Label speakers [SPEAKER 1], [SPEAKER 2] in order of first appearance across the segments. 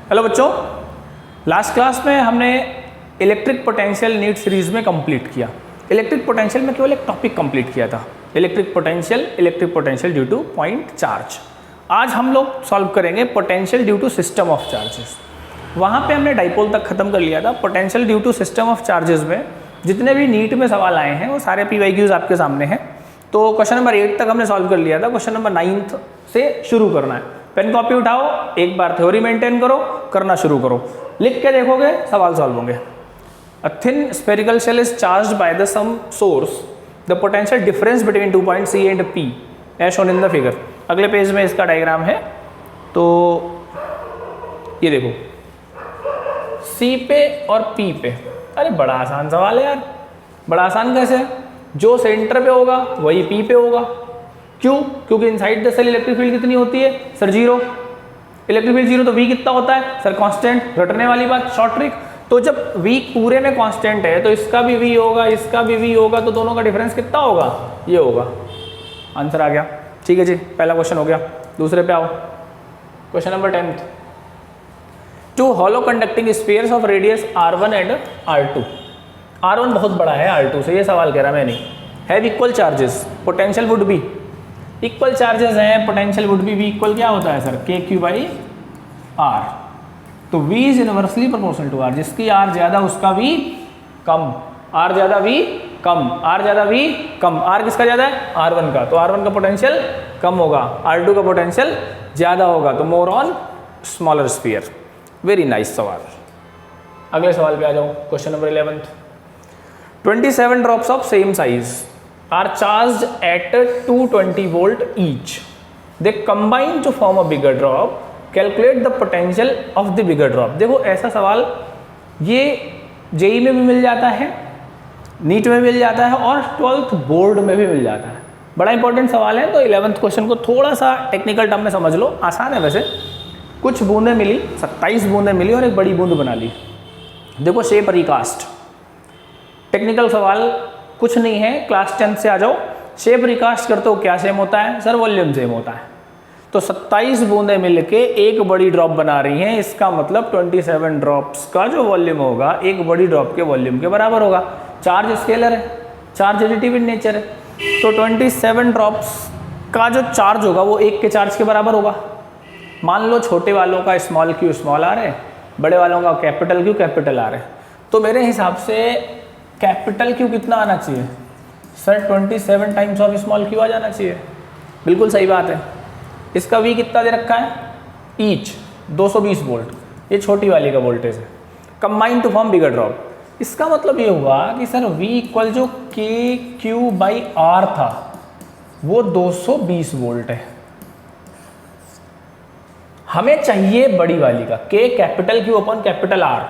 [SPEAKER 1] Hello बच्चों, last class में हमने इलेक्ट्रिक पोटेंशियल नीड सीरीज में कंप्लीट किया। इलेक्ट्रिक पोटेंशियल में केवल एक टॉपिक कंप्लीट किया था, electric potential due to point charge. आज हम लोग सॉल्व करेंगे potential due to system of charges. वहाँ पे हमने डाइपोल तक खत्म कर लिया था। Potential due to system of charges में जितने भी नीट में सवाल आए हैं वो सारे PYQs आपके सामने हैं। तो क्वेश्चन नंबर 8 तक हमने सॉल्व कर लिया था। क्वेश्चन नंबर 9 से शुरू करना है। पेन कॉपी उठाओ, एक बार थ्योरी मेंटेन करो, करना शुरू करो, लिख के देखोगे सवाल सॉल्व होंगे। A thin spherical shell is charged by the some source, the potential difference between 2 point C and P as shown in the figure. अगले पेज में इसका डायग्राम है। तो ये देखो C पे और P पे, अरे बड़ा आसान सवाल है यार। बड़ा आसान कैसे? जो सेंटर पे होगा वही P पे होगा। क्यों? क्योंकि inside the cell electric field कितनी होती है सर? 0। इलेक्ट्रिक फील्ड 0 तो V कितना होता है सर? कांस्टेंट। रटने वाली बात, शॉर्ट ट्रिक। तो जब V पूरे में कांस्टेंट है तो इसका भी V होगा, इसका भी V होगा, तो दोनों का डिफरेंस कितना होगा? ये होगा। आंसर आ गया। ठीक है जी, पहला क्वेश्चन हो गया। दूसरे पे आओ। Question number 10, two hollow conducting spheres of radius R1 and R2। R1 बहुत बड़ा है R2 से, ये सवाल कह रहा मैं नहीं। Have equal charges, potential would be. Equal charges हैं, potential would be V equal क्या होता है सर? KQ by R। तो V is inversely proportional to R। जिसकी R ज्यादा उसका V कम, R ज्यादा V कम, R ज्यादा V कम। R किसका ज्यादा है? R1 का। तो R1 का पोटेंशियल कम होगा, R2 का पोटेंशियल ज्यादा होगा। तो more on smaller sphere. Very nice सवाल। अगले सवाल पे आ जाओ। Question number 11, 27 drops of same size are charged at 220 volt each. They combine to form a bigger drop. Calculate the potential of the bigger drop. देखो ऐसा सवाल ये JEE में भी मिल जाता है, नीट में भी मिल जाता है और 12th बोर्ड में भी मिल जाता है। बड़ा इंपॉर्टेंट सवाल है। तो 11th क्वेश्चन को थोड़ा सा टेक्निकल टर्म में समझ लो। आसान है वैसे। कुछ बूंदें मिली, 27 बूंदें मिली और एक बड़ी बूंद बना ली। देखो शेप रिकास्ट, टेक्निकल सवाल कुछ नहीं है। क्लास 10 से आ जाओ। शेप रिकास्ट करते हो क्या सेम होता है सर? वॉल्यूम सेम होता है। तो 27 बूंदें मिलके एक बड़ी ड्रॉप बना रही हैं। इसका मतलब 27 ड्रॉप्स का जो वॉल्यूम होगा एक बड़ी ड्रॉप के वॉल्यूम के बराबर होगा। चार्ज स्केलर है, चार्ज एडिटिव इन नेचर है। तो 27 ड्रॉप्स का जो चार्ज होगा वो एक के चार्ज के बराबर होगा। मान लो छोटे वालों का स्मॉल क्यू स्मॉल आर है, बड़े वालों का कैपिटल क्यू कैपिटल आर है। तो मेरे हिसाब से कैपिटल क्यू कितना आना चाहिए sir? 27 times of small Q आ जाना चाहिए। बिल्कुल सही बात है। इसका V कितना दे रखा है? Each 220 volt. ये छोटी वाली का वोल्टेज है। Combine to form bigger drop. इसका मतलब ये हुआ कि सर V इक्वल जो KQ बाई R था वो 220 वोल्ट है। हमें चाहिए बड़ी वाली का K capital Q upon capital R।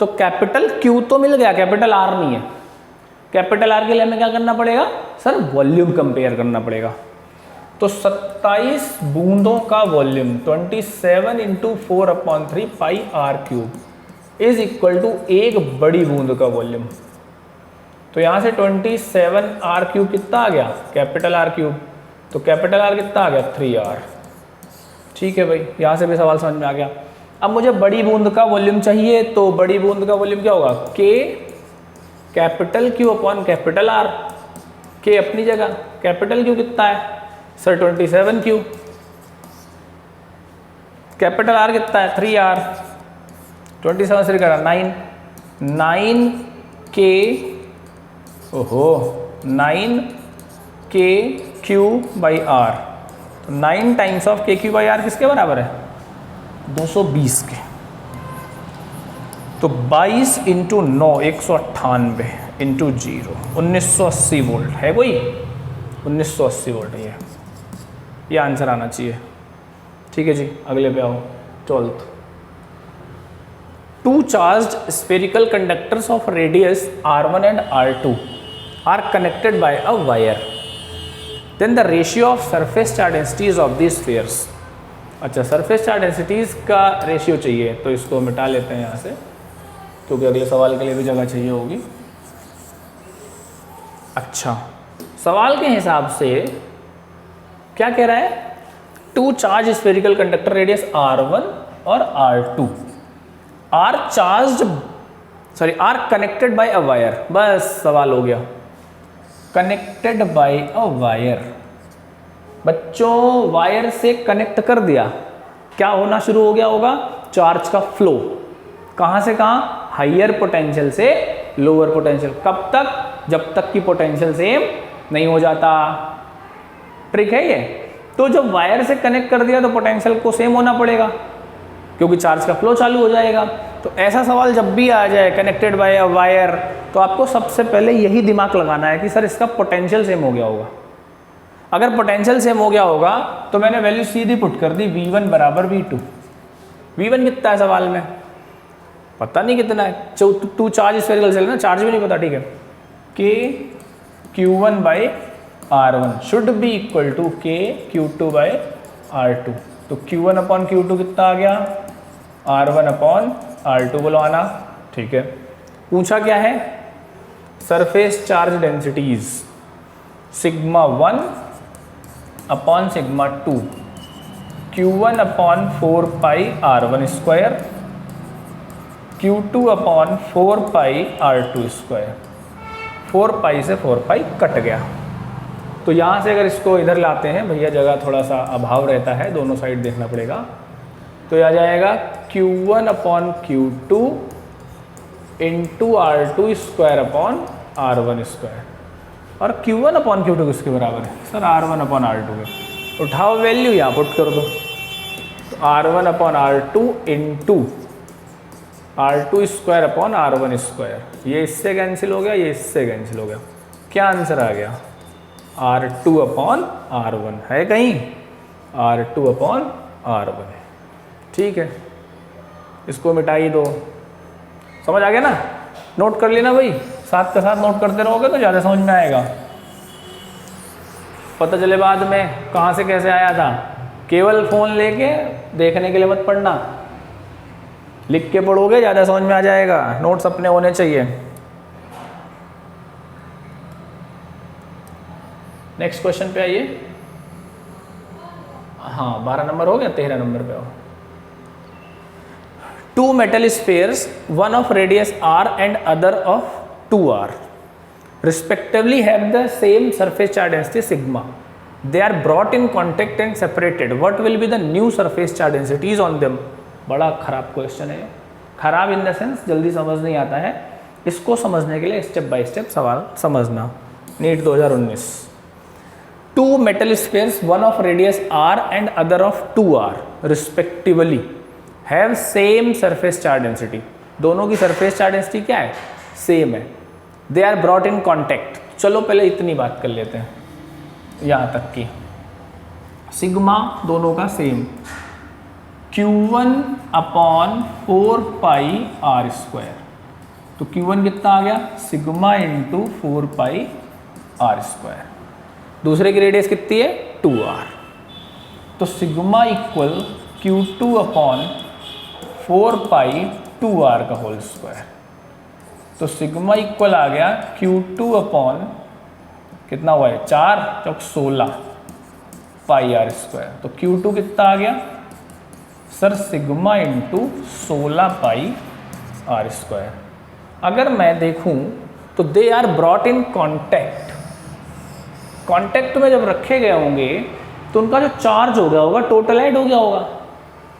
[SPEAKER 1] तो कैपिटल Q तो मिल गया, कैपिटल R नहीं है। कैपिटल R के लिए हमें क्या करना पड़ेगा सर? वॉल्यूम कंपेयर करना पड़ेगा। तो 27 बूंदों का volume 27 into 4/3 pi R cube is equal to एक बड़ी बूंद का वॉल्यूम। तो यहाँ से 27 R क्यूब कितना आ गया? Capital R cube. तो कैपिटल R कितना आ गया? 3R। ठीक है भाई, यहाँ से भी सवाल समझ में आ गया। अब मुझे बड़ी बूंद का वॉल्यूम चाहिए। तो बड़ी बूंद का वॉल्यूम क्या होगा? K capital Q upon capital R। K अपनी जगह, कैपिटल Q कितना है सर? 27Q। कैपिटल R कितना है? 3R। 27 से करा 9K, ओहो 9KQ बाई R। तो 9 times of KQ by R किसके बराबर है? 220 के। तो 22 इंटू 9 198 इंटू 0 1980 वोल्ट है। कोई 1980 वोल्ट है ये आंसर आना चाहिए। ठीक है जी, अगले पे आओ। 12th, two charged spherical conductors of radius R1 and R2 are connected by a wire. Then the ratio of surface charge densities of the spheres. अच्छा, सरफेस चार्ज डेंसिटीज का रेशियो चाहिए तो इसको मिटा लेते हैं यहाँ से, क्योंकि अगले सवाल के लिए भी जगह चाहिए होगी। अच्छा, सवाल के हिसाब से क्या कह रहा है? Two charge spherical conductor radius R1 और R2 are charge sorry are connected by a wire, बस सवाल हो गया। कनेक्टेड बाय अ वायर, बच्चों वायर से कनेक्ट कर दिया, क्या होना शुरू हो गया होगा? चार्ज का फ्लो। कहां से कहां? हाइयर पोटेंशियल से लोअर पोटेंशियल। कब तक? जब तक कि पोटेंशियल सेम नहीं हो जाता। ट्रिक है ये। तो जब वायर से कनेक्ट कर दिया तो पोटेंशियल को सेम होना पड़ेगा, क्योंकि चार्ज का फ्लो चालू हो जाएगा। तो ऐसा सवाल जब भी आ जाए कनेक्टेड बाय अ वायर, तो आपको सबसे पहले यही दिमाग लगाना है कि सर इसका पोटेंशियल सेम हो गया होगा। अगर पोटेंशियल सेम हो गया होगा तो मैंने वैल्यू सीधी पुट कर दी, V1 बराबर V2। V1 कितना है सवाल में? पता नहीं कितना है। टू चार्ज स्फेरिकल सेल ना, चार्ज भी नहीं पता, ठीक है। K Q1 by R1 should be equal to K Q2 by R2। तो Q1 अपॉन Q2 कितना आ गया? R1 अपॉन R2 बोलो आना, ठीक है। पूछा क्या है? Surface charge densities sigma 1 upon sigma 2, Q1 upon 4 पाई R1 स्क्वायर, Q2 अपॉन 4 पाई R2 स्क्वायर। 4 पाई से 4 पाई कट गया। तो यहाँ से अगर इसको इधर लाते हैं, भैया जगह थोड़ा सा अभाव रहता है, दोनों साइड देखना पड़ेगा। तो यह आ जाएगा Q1 upon Q2 into R2 square upon R1 square. और Q1 अपॉन Q2 किसके बराबर है? सर R1 अपॉन R2 के। उठाओ वैल्यू, यहाँ पुट कर दो। तो R1 upon R2 into R2 square upon R1 square. ये इससे कैंसिल हो गया, ये इससे कैंसिल हो गया। क्या आंसर आ गया? R2 अपॉन R1 है कहीं? R2 अपॉन R1 है, ठीक है। इसको मिटाई दो। समझ आ गया ना? नोट कर लेना भाई, साथ के साथ नोट करते रहोगे तो ज़्यादा समझ में आएगा। पता चले बाद में कहाँ से कैसे आया था। केवल फ़ोन लेके देखने के लिए मत पढ़ना, लिख के पढ़ोगे ज़्यादा समझ में आ जाएगा। नोट्स अपने होने चाहिए। नेक्स्ट क्वेश्चन पे आइए। हाँ 12 नंबर हो गया, 13 नंबर पे आओ। Two metal spheres, one of radius r and other of 2r, respectively have the same surface charge density sigma. They are brought in contact and separated. What will be the new surface charge densities on them? बड़ा खराब question है। खराब in the sense जल्दी समझ नहीं आता है। इसको समझने के लिए स्टेप बाय स्टेप सवाल समझना। NEET 2019। Two metal spheres, one of radius r and other of 2r, respectively have same surface charge density. दोनों की सरफेस चार्ज डेंसिटी क्या है? सेम है। They are brought in contact. चलो पहले इतनी बात कर लेते हैं, यहाँ तक की। सिग्मा दोनों का सेम, Q1 अपॉन 4 पाई R स्क्वायर। तो Q1 कितना आ गया? सिग्मा इंटू 4 पाई R स्क्वायर। दूसरे की रेडियस कितनी है? 2R। तो सिग्मा इक्वल Q2 अपॉन 4 पाई 2R का होल स्क्वायर। तो सिग्मा इक्वल आ गया Q2 अपॉन कितना हुआ है? 4 चौक 16 पाई R स्क्वायर। तो Q2 कितना आ गया? Sir sigma into 16 pi R square. अगर मैं देखूं तो they are brought in contact. Contact में जब रखे गए होंगे तो उनका जो चार्ज हो गया होगा टोटल ऐड हो गया होगा।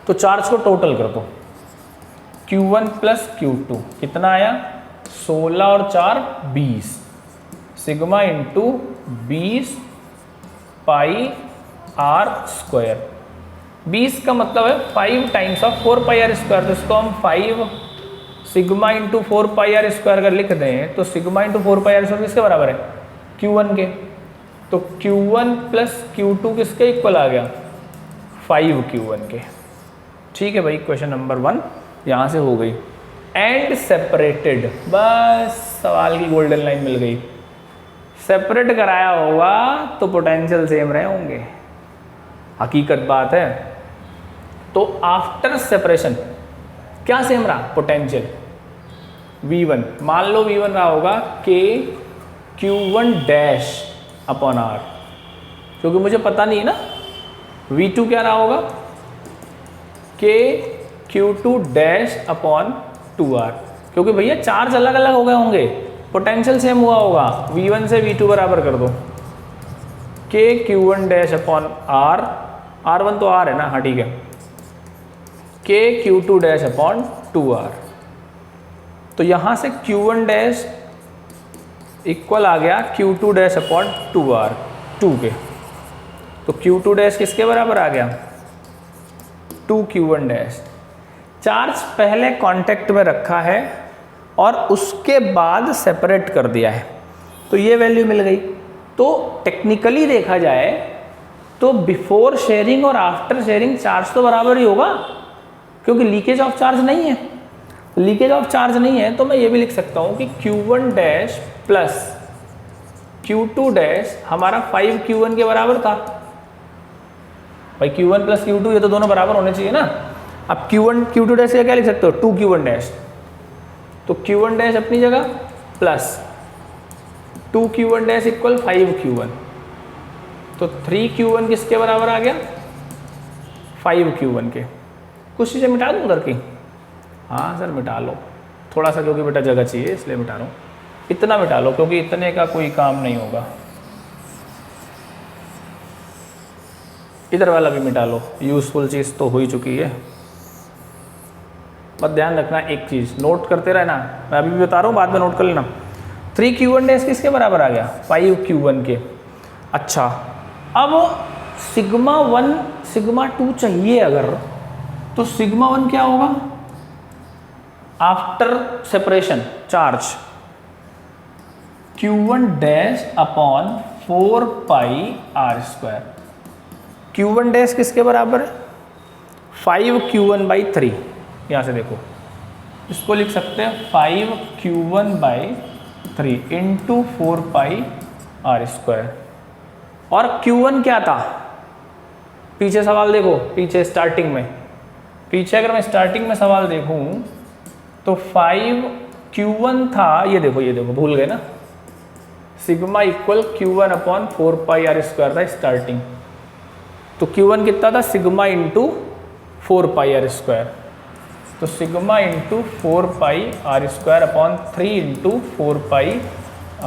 [SPEAKER 1] तो चार्ज को टोटल कर दो। Q1 प्लस Q2 कितना आया? 16 और 4 20 सिग्मा इंटू 20 पाई R स्क्वायर। 20 का मतलब है 5 times of 4 pi R square. तो इसको हम 5 सिग्मा इंटू 4 पाई R स्क्वायर अगर लिख दें तो सिग्मा इंटू 4 पाई R स्क्वायर किसके बराबर है? Q1 के। तो Q1 प्लस Q2 किसके इक्वल आ गया? 5 Q1 के। ठीक है भाई, क्वेश्चन नंबर 1 यहाँ से हो गई। एंड सेपरेटेड, बस सवाल की गोल्डन लाइन मिल गई। सेपरेट कराया होगा तो पोटेंशियल सेम रहे होंगे, हकीकत बात है। तो आफ्टर सेपरेशन क्या सेम रहा? Potential V1। मान लो V1 रहा होगा K Q1 dash upon R, क्योंकि मुझे पता नहीं है ना। V2 क्या रहा होगा? K Q2 dash upon 2R, क्योंकि भैया चार्ज अलग अलग हो गए होंगे, पोटेंशियल सेम हुआ होगा। V1 से V2 बराबर कर दो, K Q1 dash upon R, R1 तो R है ना, हाँ ठीक है, K Q2 dash upon 2R। तो यहाँ से Q1 डैश इक्वल आ गया Q2 डैश अपॉन 2R, 2 के। तो Q2 डैश किसके बराबर आ गया, 2Q1 डैश। चार्ज पहले कांटेक्ट में रखा है और उसके बाद सेपरेट कर दिया है, तो ये वैल्यू मिल गई। तो टेक्निकली देखा जाए तो बिफोर शेयरिंग और आफ्टर शेयरिंग चार्ज तो बराबर ही होगा, क्योंकि लीकेज ऑफ चार्ज नहीं है। लीकेज ऑफ चार्ज नहीं है तो मैं ये भी लिख सकता हूँ कि Q1 dash plus Q2 dash हमारा 5Q1 के बराबर था। भाई Q1 प्लस Q2 ये तो दोनों बराबर होने चाहिए ना। अब Q1 Q2 डैश क्या लिख सकते हो, 2Q1 डैश। तो Q1 डैश अपनी जगह plus 2Q1 dash equal 5Q1, तो 3Q1 किसके बराबर आ गया, 5Q1 के। कुछ चीज़ें मिटा दूँ उधर की, हाँ सर मिटा लो थोड़ा सा, क्योंकि बेटा जगह चाहिए इसलिए मिटा रहा हूँ। इतना मिटा लो क्योंकि इतने का कोई काम नहीं होगा। इधर वाला भी मिटा लो, यूज़फुल चीज़ तो हो ही चुकी है। बस ध्यान रखना एक चीज़, नोट करते रहना, मैं अभी भी बता रहा हूँ, बाद में नोट कर लेना। 3Q1 डैश किसके बराबर आ गया, 5Q1 के। अच्छा, अब सिग्मा 1 सिग्मा 2 चाहिए अगर, तो सिग्मा 1 क्या होगा, after separation charge Q1 dash upon 4 पाई R स्क्वायर। Q1 डैश किसके बराबर है, 5Q1 बाई 3। यहाँ से देखो, इसको लिख सकते हैं 5Q1 by 3 into 4 pi R square. और Q1 क्या था, पीछे सवाल देखो, पीछे स्टार्टिंग में, पीछे अगर मैं स्टार्टिंग में सवाल देखूं तो 5Q1 था, ये देखो भूल गए ना, सिग्मा इक्वल Q1 अपॉन 4 पाई R स्क्वायर था स्टार्टिंग। तो Q1 कितना था, सिग्मा इंटू 4 पाई R स्क्वायर। तो सिग्मा इंटू 4 पाई R स्क्वायर अपॉन 3 इंटू 4 पाई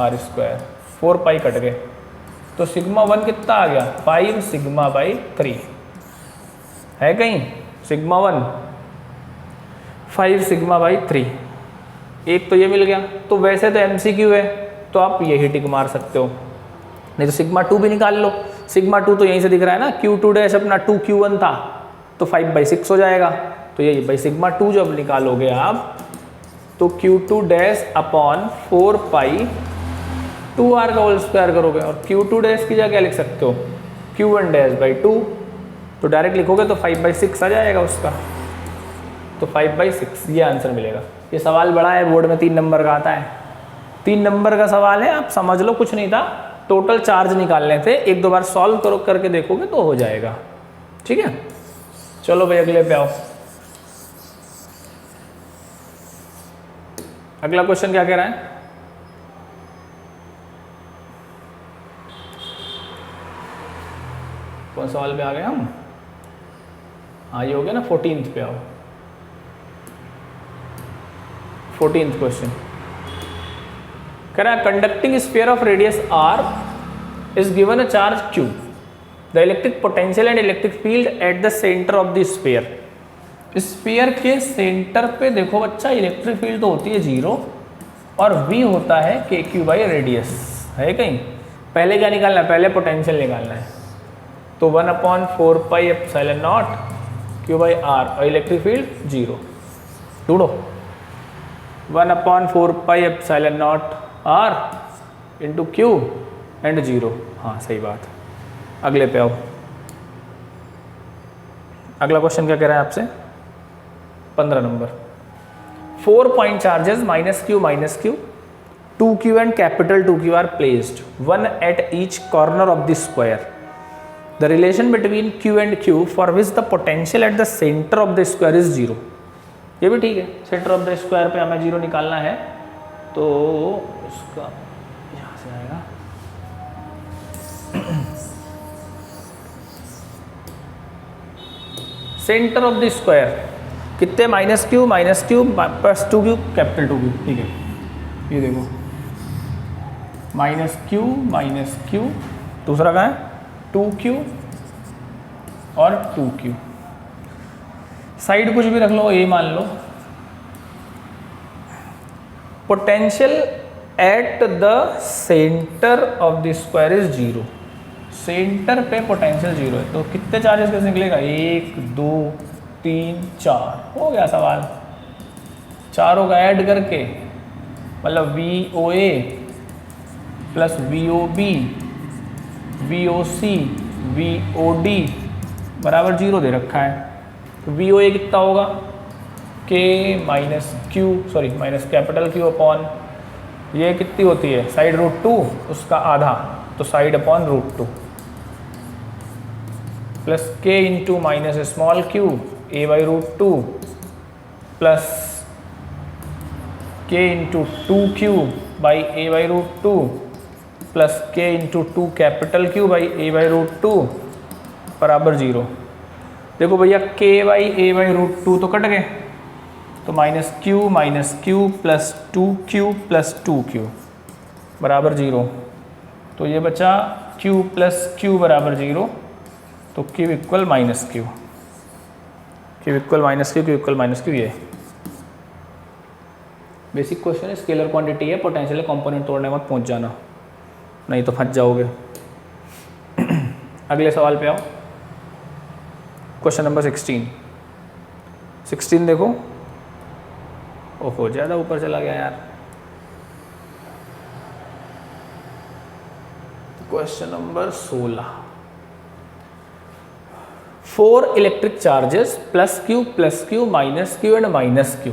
[SPEAKER 1] R स्क्वायर, 4 पाई कट गए, तो सिग्मा 1 कितना आ गया, 5 सिग्मा बाई 3 है कहीं, सिग्मा 1 5 सिग्मा बाई 3, एक तो ये मिल गया। तो वैसे तो MCQ है तो आप यही टिक मार सकते हो, नहीं तो सिग्मा 2 भी निकाल लो। सिग्मा 2 तो यहीं से दिख रहा है ना, Q2 डैश अपना 2Q1 था तो 5/6 हो जाएगा। तो यही भाई सिग्मा 2 जब निकालोगे आप तो Q2 डैश अपॉन 4 पाई 2R का होल स्क्वायर करोगे, और Q2 डैश की जगह क्या लिख सकते हो, Q1 डैश बाई 2। तो डायरेक्ट लिखोगे तो 5/6 आ जाएगा उसका, तो 5/6 ये आंसर मिलेगा। ये सवाल बड़ा है, बोर्ड में 3 नंबर का आता है, 3 नंबर का सवाल है, आप समझ लो कुछ नहीं था, टोटल चार्ज निकालने थे। 1-2 बार सॉल्व करो करके देखोगे तो हो जाएगा, ठीक है। चलो भाई अगले पे आओ। अगला क्वेश्चन क्या कह रहा है, कौन सवाल पे आ गए हम, हाँ ये हो गया ना, 14th पे आओ। 14th क्वेश्चन कह रहा है, conducting sphere of radius R is given a charge Q, the electric potential and electric field at the center of the sphere। Sphere के सेंटर पे देखो बच्चा, इलेक्ट्रिक फील्ड तो होती है 0 और V होता है KQ बाई रेडियस, है कहीं। पहले क्या निकालना है, पहले पोटेंशियल निकालना है, तो 1/4 pi epsilon not Q by R, और इलेक्ट्रिक फील्ड 0 ढूंढो, 1/4 pi epsilon not R into Q and 0, हाँ सही बात। अगले पे आओ, अगला क्वेश्चन क्या कह रहा है आपसे, 15 number. 4 point charges -Q, 2Q and capital 2Q are placed, one at each corner of the square. The relation between Q and Q for which the potential at the center of the square is 0। ये भी ठीक है, centre of the square पे हमें 0 निकालना है, तो उसका यहाँ से आएगा सेंटर ऑफ द स्क्वायर, कितने minus Q plus 2q capital 2q, ठीक है। ये देखो माइनस क्यू, दूसरा कहाँ है 2q और 2q, साइड कुछ भी रख लो, ये मान low potential at the centre of the square is 0, centre पे पोटेंशियल 0 है, तो कितने चार्जेस कैसे निकलेगा 1 2 3 4, हो गया सवाल। चारों का ऐड करके मतलब VOA plus VOB VOC VOD बराबर 0 दे रखा है। तो VOA कितना होगा K minus capital Q upon ये कितनी होती है साइड रूट 2, उसका आधा, तो side upon root 2 plus K into minus small q A by root 2 plus K into 2q by A by root 2 plus K into 2 capital Q by A by root 2 बराबर 0। देखो भैया K by A by root 2 तो cut गए, तो minus Q plus 2q plus 2q बराबर 0, तो ये बचा q प्लस q बराबर 0, तो q equal minus Q, q equal minus Q, ये बेसिक क्वेश्चन है, स्केलर क्वांटिटी है, पोटेंशियल कंपोनेंट तोड़ने मत पहुंच जाना, नहीं तो फंस जाओगे। अगले सवाल पे आओ, क्वेश्चन नंबर 16 देखो, ओहो ज़्यादा ऊपर चला गया यार। Question number 16, 4 electric charges plus q minus q and minus q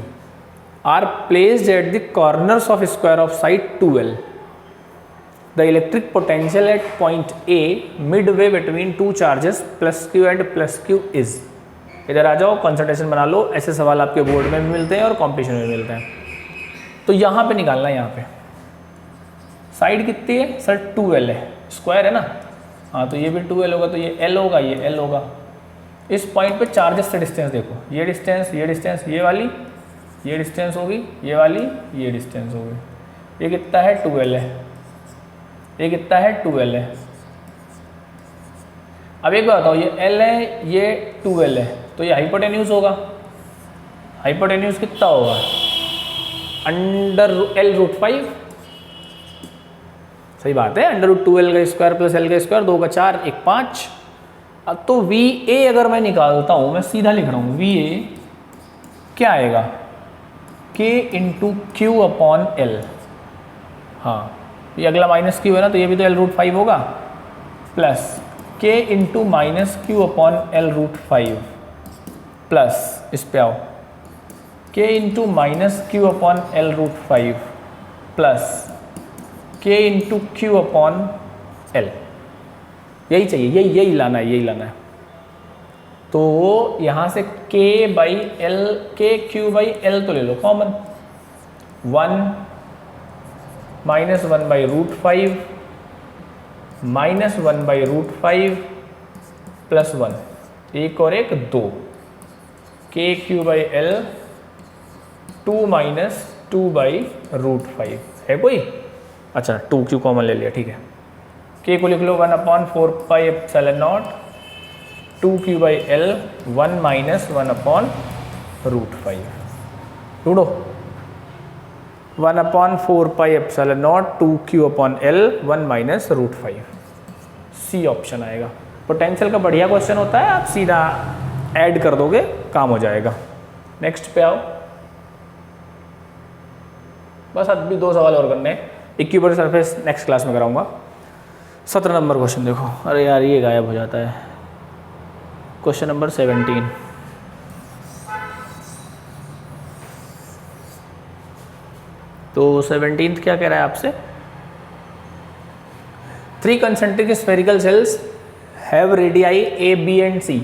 [SPEAKER 1] are placed at the corners of square of side 2L. The electric potential at point A midway between two charges plus q and plus q is. इधर आ जाओ, concentration बना लो, ऐसे सवाल आपके board में भी मिलते हैं और कंपटीशन में भी मिलते हैं। तो यहाँ पे निकालना है, यहाँ पे साइड कितनी है सर 2L है, स्क्वायर है ना, हाँ तो ये भी 2L होगा, तो ये L होगा, ये L होगा। इस पॉइंट पे चार्जेस से डिस्टेंस देखो, ये डिस्टेंस, ये वाली ये डिस्टेंस होगी, ये वाली ये डिस्टेंस होगी, ये कितना है 2L है, ये कितना है 2L है। अब एक बात बताओ, ये L है ये 2L है, तो ये हाइपोटेन्यूज होगा, हाइपोटेन्यूज कितना होगा अंडर L रूट 5, सही बात है, अंडर रूट 2L का स्क्वायर प्लस L का स्क्वायर, 2 का 4 1 5। अब तो VA अगर मैं निकालता हूँ, मैं सीधा लिख रहा हूँ, VA क्या आएगा K into q upon L, हाँ ये अगला माइनस क्यू है ना, तो ये भी तो L रूट 5 होगा, plus K into minus q upon L root 5 plus इस पे आओ K into minus q upon L root 5 plus K into q upon L, यही चाहिए, यही लाना है। तो यहाँ से K by L, K Q by L तो ले लो common, 1 minus 1 by root 5 minus 1 by root 5 plus 1, एक और एक 2, K Q by L 2 minus 2 by root 5 है कोई, अच्छा 2q कॉमन ले लिया, ठीक है। K को लिख लो 1 upon 4 pi epsilon naught 2q by L 1 minus 1 upon root 5, ढूंढो 1 upon 4 pi epsilon naught 2q upon L 1 minus root 5, C option आएगा। पोटेंशियल का बढ़िया क्वेश्चन होता है, आप सीधा ऐड कर दोगे काम हो जाएगा। नेक्स्ट पे आओ, बस अभी 2 सवाल और करने हैं, इक्विबोर्ड सरफेस नेक्स्ट क्लास में कराऊंगा। 17 नंबर क्वेश्चन देखो, अरे यार ये गायब हो जाता है, क्वेश्चन नंबर 17, तो 17 क्या कह रहा है आपसे, 3 concentric spherical cells have radii A, B and C.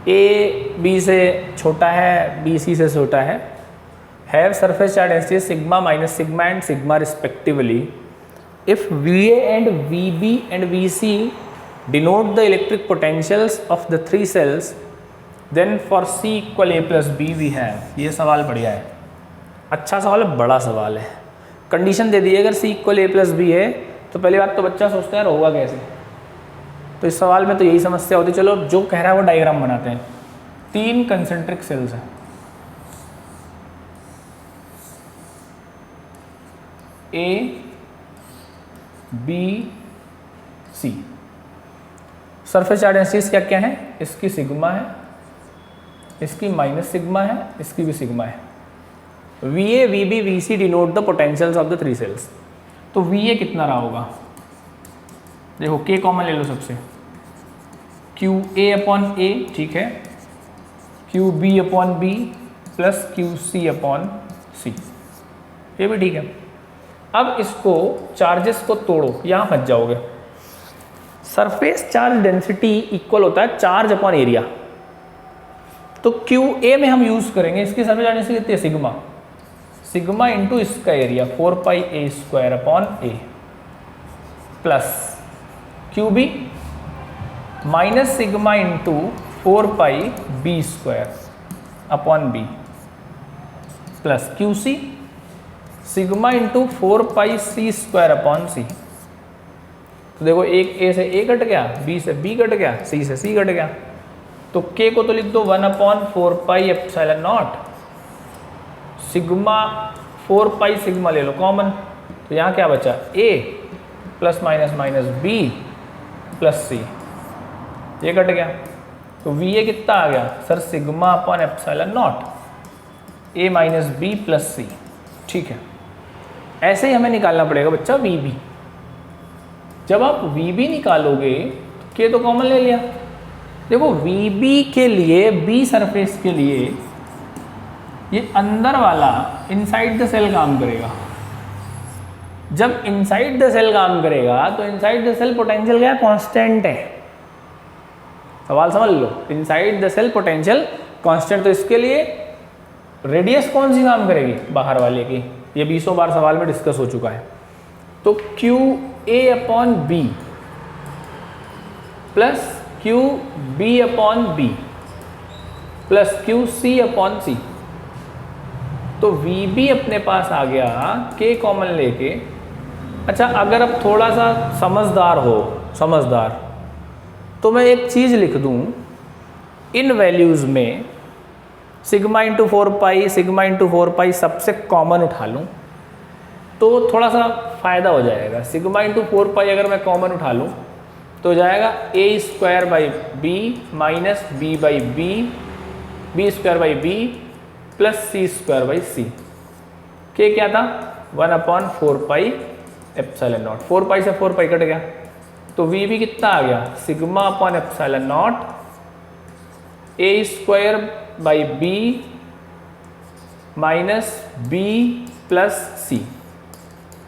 [SPEAKER 1] A B से छोटा है, B C से छोटा है, have surface charge density sigma minus sigma and sigma respectively. If VA and VB and VC denote the electric potentials of the 3 cells, then for C equal A plus B we have, ये सवाल बढ़िया है, अच्छा सवाल है, बड़ा सवाल है। कंडीशन दे दी है अगर सी इक्वल ए प्लस बी है तो पहली बात तो बच्चा सोचता है होगा कैसे, तो इस सवाल में तो यही समस्या होती है। चलो जो कह रहा है वो डायग्राम बनाते हैं। 3 कंसेंट्रिक सेल्स हैं, A B C. Surface charge densities क्या क्या है, इसकी सिग्मा है, इसकी माइनस सिग्मा है, इसकी भी सिग्मा है। V A V B V C denote the potentials of the 3 cells. तो वी ए कितना रहा होगा, देखो के कॉमन ले लो सबसे, क्यू ए अपॉन ए, ठीक है, Q B upon B plus Q C upon C, ये भी ठीक है। अब इसको चार्जेस को तोड़ो, यहाँ फंस जाओगे। सरफेस चार्ज डेंसिटी इक्वल होता है चार्ज अपॉन एरिया, तो क्यू ए में हम यूज करेंगे, इसकी सरफेस चार्ज डेंसिटी कितनी है, सिग्मा, सिग्मा इंटू इसका area 4 pi A square upon A, plus Q B minus sigma into 4 pi B square upon B, plus Q C sigma into 4 pi C square upon C. तो देखो एक A से A cut गया, B से B cut गया, C से सी cut गया, तो के को तो लिख दो 1/4 pi epsilon naught sigma, 4 pi sigma ले लो कॉमन, तो यहाँ क्या बचा, A plus minus minus B plus C, ये कट गया। तो वी ए कितना आ गया sir, sigma upon epsilon naught A minus B plus C, ठीक है। ऐसे ही हमें निकालना पड़ेगा बच्चा वी बी। जब आप वी बी निकालोगे तो के तो कॉमन ले लिया, देखो वी बी के लिए, बी सरफेस के लिए ये अंदर वाला इनसाइड द सेल काम करेगा। जब इनसाइड द सेल काम करेगा तो इनसाइड द सेल पोटेंशियल क्या है, कांस्टेंट है। सवाल समझ लो, inside the shell potential constant, तो इसके लिए रेडियस कौन सी काम करेगी, बाहर वाले की, ये 20 बार सवाल में डिस्कस हो चुका है। तो Q A upon B plus Q B upon B plus Q C upon C, तो वी बी अपने पास आ गया के कॉमन लेके। अच्छा अगर अब थोड़ा सा समझदार हो, समझदार, तो मैं एक चीज़ लिख दूं, इन वैल्यूज़ में sigma into 4 pi, sigma into 4 पाई सबसे कॉमन उठा लूँ तो थोड़ा सा फ़ायदा हो जाएगा। सिग्मा इंटू 4 पाई अगर मैं कॉमन उठा लूँ तो हो जाएगा A square by B minus B by B, B square by B plus C square by C. K क्या था, 1/4 पाई एप्सिलॉन नॉट, 4 पाई से 4 पाई कट गया, तो वी बी कितना आ गया, sigma upon epsilon naught A square by B minus B plus C.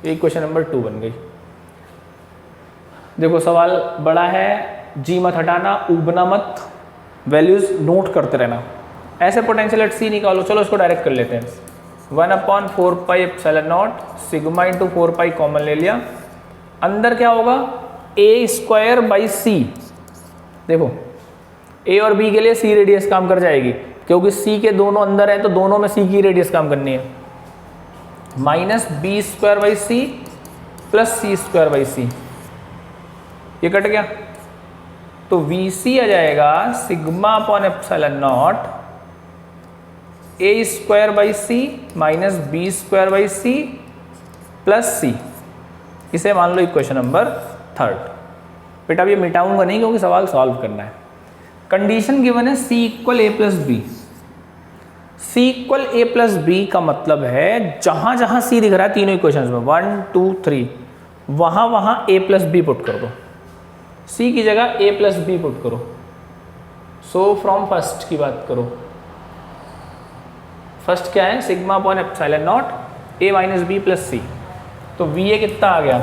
[SPEAKER 1] एक question number 2 बन गई। देखो सवाल बड़ा है, जी मत हटाना, उबना मत, वैल्यूज नोट करते रहना। ऐसे पोटेंशियल एट सी निकालो, चलो इसको डायरेक्ट कर लेते हैं। 1/4 pi epsilon naught sigma into 4 pi common ले लिया, अंदर क्या होगा, ए स्क्वायर बाई सी। देखो ए और बी के लिए सी रेडियस काम कर जाएगी, क्योंकि सी के दोनों अंदर है तो दोनों में सी की रेडियस काम करनी है, minus B square by C plus C square by C, ये कट गया। तो वी सी आ जाएगा sigma upon epsilon naught A square by C minus B square by C plus C. इसे मान लो इक्वेशन नंबर 3। बेटा अब ये मिटाऊंगा नहीं क्योंकि सवाल सॉल्व करना है। कंडीशन गिवन है सी equal A plus B. C equal A plus B का मतलब है जहां जहां सी दिख रहा है तीनों इक्वेशंस में 1 2 3, वहां वहां ए प्लस बी पुट कर दो, सी की जगह ए प्लस बी पुट करो। सो फ्रॉम फर्स्ट की बात करो, फर्स्ट क्या है, sigma upon epsilon naught A minus B plus C. तो वी ए कितना आ गया,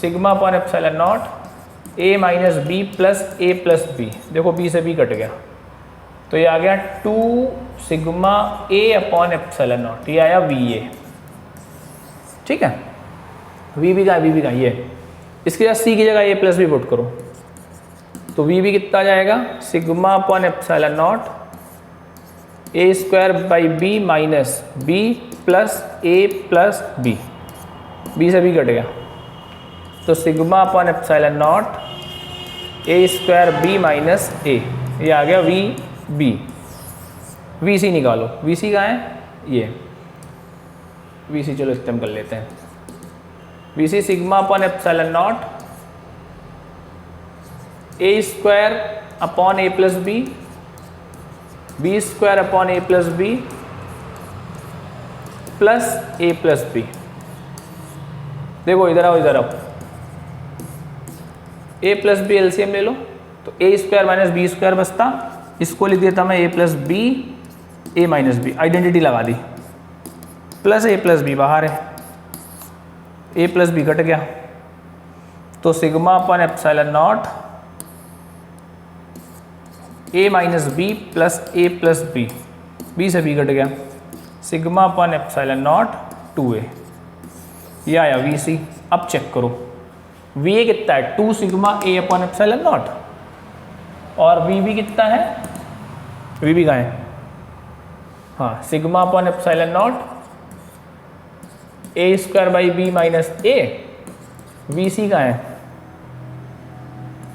[SPEAKER 1] sigma upon epsilon naught A minus B plus A plus B. देखो बी से बी कट गया तो ये आ गया 2 sigma A upon epsilon naught, ये आया वी ए। ठीक है, वी बी का ये, इसके बाद सी की जगह ए प्लस बी पुट करो। तो वी भी कितना जाएगा, sigma upon epsilon naught A square by B minus B plus A plus B, B से बी कट गया, तो sigma upon epsilon naught A square B minus A, ये आ गया वी बी। वी सी निकालो, वी सी कहाँ है, ये वी सी, चलो इस्तेमाल कर लेते हैं। V C sigma upon epsilon naught A square upon A plus B, B square upon A plus B plus A plus B. देखो इधर आओ, इधर आओ, ए प्लस बी एलसीएम ले लो, तो A square minus B square बचता, इसको लिख देता मैं A plus B A minus B, identity लगा दी, प्लस ए प्लस बी बाहर है, ए प्लस बी कट गया, तो sigma upon epsilon naught A minus B plus A plus B, B से बी कट गया, sigma upon epsilon naught 2a, ये आया वी सी। अब चेक करो वी ए कितना है, 2 sigma A upon epsilon naught, और वी बी कितना है, वी बी कहाँ है, हाँ sigma upon epsilon naught A square by B minus A, V C कहाँ है,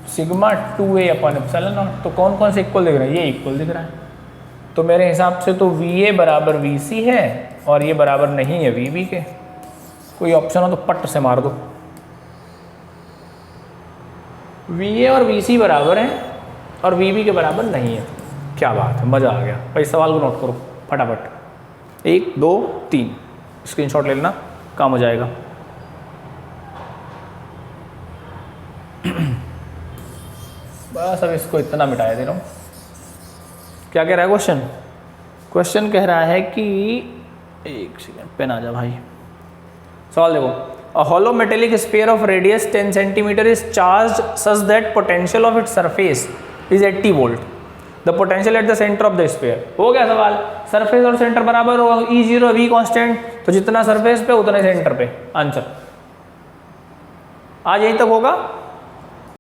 [SPEAKER 1] sigma 2a upon epsilon not. तो कौन कौन से इक्वल दिख रहा है, ये इक्वल दिख रहा है, तो मेरे हिसाब से तो वी ए बराबर वी सी है और ये बराबर नहीं है वी बी के। कोई ऑप्शन हो तो पट से मार दो, वी ए और वी सी बराबर हैं और वी बी के बराबर नहीं है। क्या बात है, मज़ा आ गया भाई। सवाल को नोट करो फटाफट, 1 2 3 स्क्रीनशॉट ले लेना, काम हो जाएगा। बस अब इसको इतना मिटाया दे रहा हूँ। क्या कह रहा है क्वेश्चन, क्वेश्चन कह रहा है कि, एक सेकेंड पेन आ जा भाई। सवाल देखो, a hollow metallic sphere of radius 10 cm is charged such that potential of its surface is 80 volt. The potential at the center of the sphere. हो गया सवाल, सरफेस और सेंटर बराबर होगा, E0 V कांस्टेंट, तो जितना सरफेस पे उतना सेंटर पे। आंसर आज यहीं तक होगा।